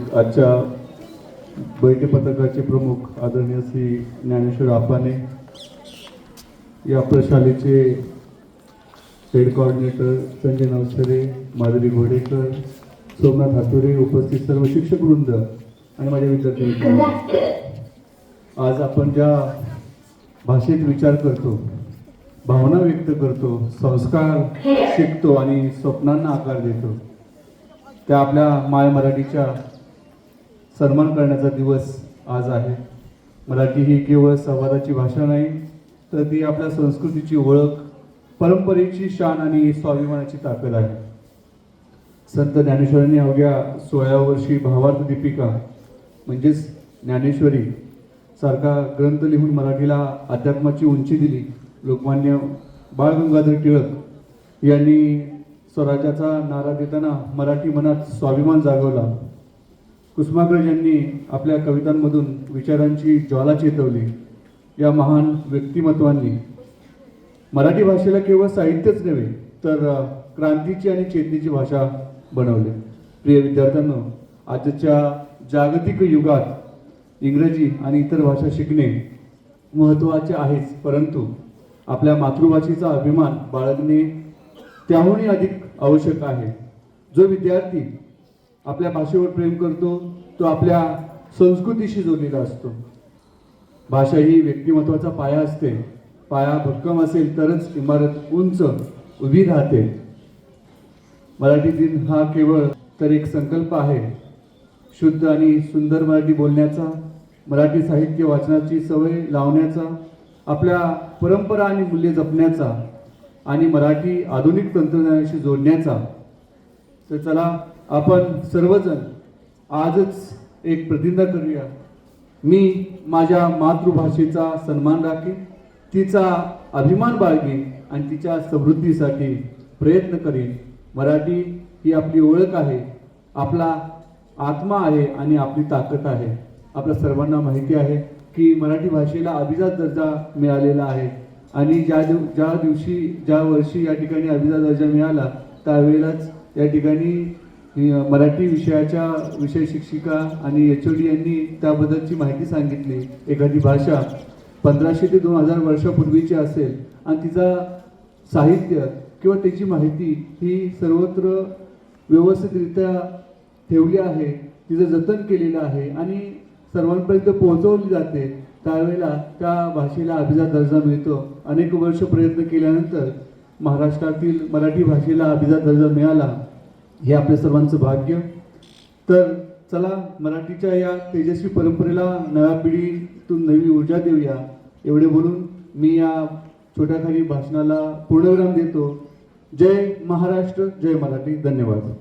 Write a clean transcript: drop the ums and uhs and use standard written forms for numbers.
उपस्थित आजच्या बैठक पथकाचे प्रमुख आदरणीय श्री ज्ञानेश्वर आपाने, या प्रशालेचे हेड कोऑर्डिनेटर संजय नवसरे, माधुरी घोडेकर, सोमनाथ हातुरे, उपस्थित सर्व शिक्षक वृंद आणि माझ्या विद्यार्थी, आज आपण ज्या भाषेत विचार करतो, भावना व्यक्त करतो, संस्कार शिकतो आणि स्वप्नांना आकार देतो, त्या आपल्या माय मराठीच्या सन्मान करण्याचा दिवस आज आहे. मराठी ही केवळ संवादाची भाषा नाही, तर ती आपल्या संस्कृतीची ओळख, परंपरेची शान आणि स्वाभिमानाची ताकद आहे. संत ज्ञानेश्वरांनी अवघ्या 16व्या वर्षी भावार्थ दीपिका म्हणजेच ज्ञानेश्वरी सारखा ग्रंथ लिहून मराठीला अध्यात्माची उंची दिली. लोकमान्य बाळ गंगाधर टिळक यांनी स्वराज्याचा नारा देताना मराठी मनात स्वाभिमान जागवला. कुसुमाग्रज यांनी आपल्या कवितांमधून विचारांची ज्वाला चेतवली. या महान व्यक्तिमत्वांनी मराठी भाषेला केवळ साहित्यच नव्हे, तर क्रांतीची आणि चेतनेची भाषा बनवले. प्रिय विद्यार्थ्यांनो, आजच्या जागतिक युगात इंग्रजी आणि इतर भाषा शिकणे महत्त्वाचे आहेच, परंतु आपल्या मातृभाषेचा अभिमान बाळगणे त्याहूनही अधिक आवश्यक आहे. जो विद्यार्थी आपल्या भाषेवर प्रेम करतो, तो आपल्या संस्कृतीशी जोडलेला असतो. भाषा ही व्यक्तिमत्वाचा पाया असते. पाया भक्कम असेल तरच इमारत उंच उभी राहते. मराठी दिन हा केवळ तर एक संकल्प आहे. शुद्ध आणि सुंदर मराठी बोलण्याचा, मराठी साहित्य वाचनाची सवय लावण्याचा, आपल्या परंपरा आणि मूल्य जपण्याचा आणि मराठी आधुनिक तंत्रज्ञानाशी जोडण्याचा. तर चला आपण सर्वजण आजच एक प्रतिज्ञा करूया. मी माझ्या मातृभाषेचा सन्मान राखीन, तिचा अभिमान बाळगीन आणि तिच्या समृद्धीसाठी प्रयत्न करीन. मराठी ही आपली ओळख आहे, आपला आत्मा आहे आणि आपली ताकद आहे. आपल्या सर्वांना माहिती आहे की मराठी भाषेला अभिजात दर्जा मिळालेला आहे आणि ज्या वर्षी या ठिकाणी अभिजात दर्जा मिळाला, त्यावेळेलाच या ठिकाणी मराठी विषयाच्या विषय शिक्षिका आणि HOD यांनी त्याबद्दलची माहिती सांगितली. एखादी भाषा 1500 ते 2000 वर्षापूर्वीची असेल आणि तिचा साहित्य किंवा त्याची माहिती ही सर्वत्र व्यवस्थितरित्या ठेवली आहे, तिचं जतन केलेलं आहे आणि सर्वांपर्यंत पोहोचवली जाते, त्यावेळेला त्या भाषेला अभिजात दर्जा मिळतो. अनेक वर्ष प्रयत्न केल्यानंतर महाराष्ट्रातील मराठी भाषेला अभिजात दर्जा मिळाला, हे आपल्या सर्वांचं भाग्य. तर चला मराठीच्या या तेजस्वी परंपरेला नव्या पिढीतून नवी ऊर्जा देऊया. एवढे बोलून मी या छोट्याखाली भाषणाला पूर्णविराम देतो. जय महाराष्ट्र, जय मराठी. धन्यवाद.